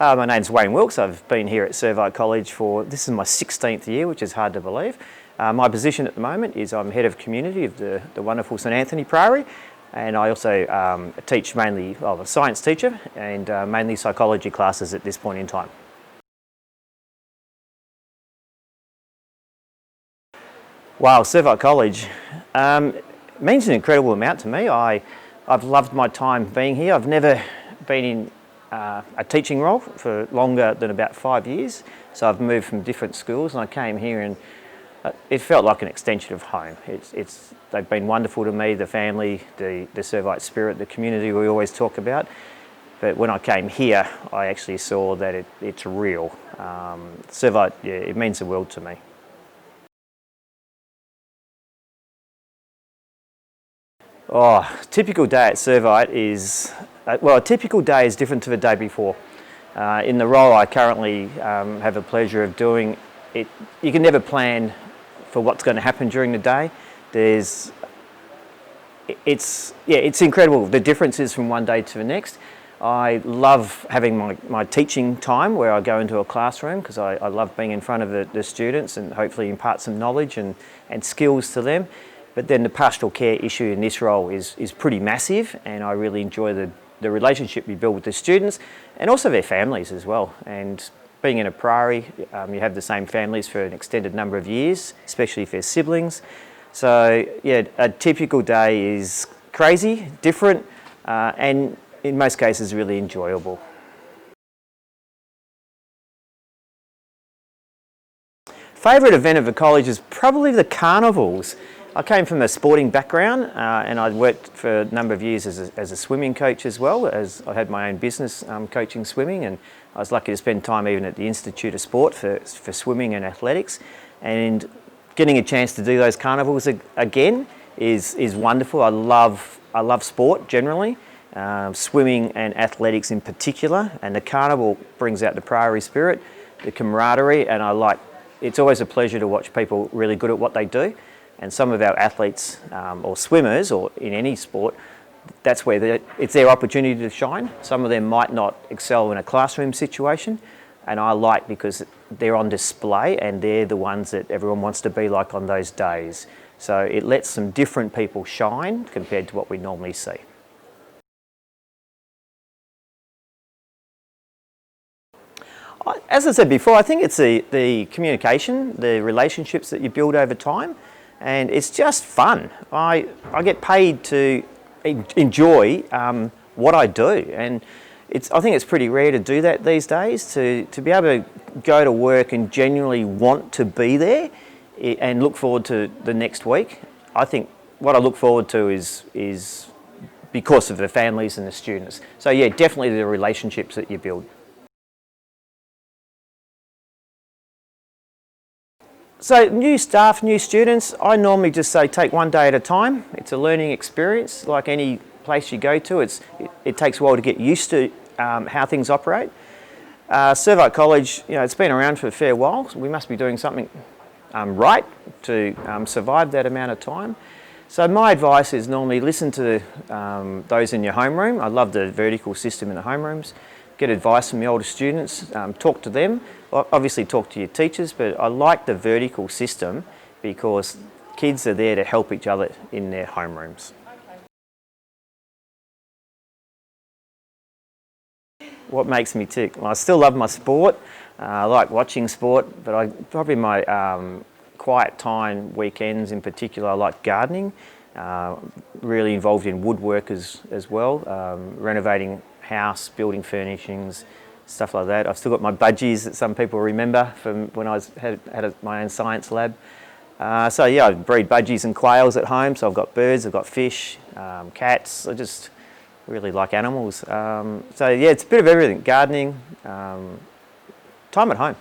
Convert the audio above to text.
My name's Wilkes. I've been here at Servite College this is my 16th year, which is hard to believe. My position at the moment is I'm Head of Community of the wonderful St Anthony Priory, and I also teach I'm a science teacher and mainly psychology classes at this point in time. Wow, Servite College means an incredible amount to me. I've loved my time being here. I've never been in a teaching role for longer than about 5 years. So I've moved from different schools and I came here and it felt like an extension of home. They've been wonderful to me, the family, the Servite spirit, the community we always talk about. But when I came here, I actually saw that it's real. Servite, yeah, it means the world to me. Oh, typical day at Servite is, a typical day is different to the day before. In the role I currently have the pleasure of doing, you can never plan for what's going to happen during the day. It's incredible, the differences from one day to the next. I love having my teaching time where I go into a classroom because I love being in front of the students and hopefully impart some knowledge and skills to them. But then the pastoral care issue in this role is pretty massive, and I really enjoy the relationship we build with the students and also their families as well. And being in a priory, you have the same families for an extended number of years, especially if they're siblings. So yeah, a typical day is crazy, different, and in most cases really enjoyable. Favourite event of the college is probably the carnivals. I came from a sporting background and I worked for a number of years as a swimming coach as well, as I had my own business coaching swimming, and I was lucky to spend time even at the Institute of Sport for swimming and athletics. And getting a chance to do those carnivals again is wonderful. I love sport generally, swimming and athletics in particular, and the carnival brings out the priory spirit, the camaraderie, and it's always a pleasure to watch people really good at what they do. And some of our athletes or swimmers or in any sport, that's where it's their opportunity to shine. Some of them might not excel in a classroom situation, and I like because they're on display and they're the ones that everyone wants to be like on those days. So it lets some different people shine compared to what we normally see. As I said before, I think it's the communication, the relationships that you build over time. And it's just fun. I get paid to enjoy what I do, and I think it's pretty rare to do that these days, to be able to go to work and genuinely want to be there and look forward to the next week. I think what I look forward to is because of the families and the students. So yeah, definitely the relationships that you build. So new staff, new students, I normally just say take one day at a time. It's a learning experience like any place you go to. It takes a while to get used to how things operate. Servite College, it's been around for a fair while, so we must be doing something right to survive that amount of time. So my advice is normally listen to those in your homeroom. I love the vertical system in the homerooms. Get advice from the older students, talk to them. Obviously talk to your teachers, but I like the vertical system because kids are there to help each other in their homerooms. What makes me tick? Well, I still love my sport. I like watching sport, but probably my quiet time, weekends in particular, I like gardening. Really involved in woodwork as well, renovating house, building furnishings, stuff like that. I've still got my budgies that some people remember from when I had my own science lab. So yeah, I breed budgies and quails at home, so I've got birds, I've got fish, cats. I just really like animals. So yeah, it's a bit of everything. Gardening, time at home.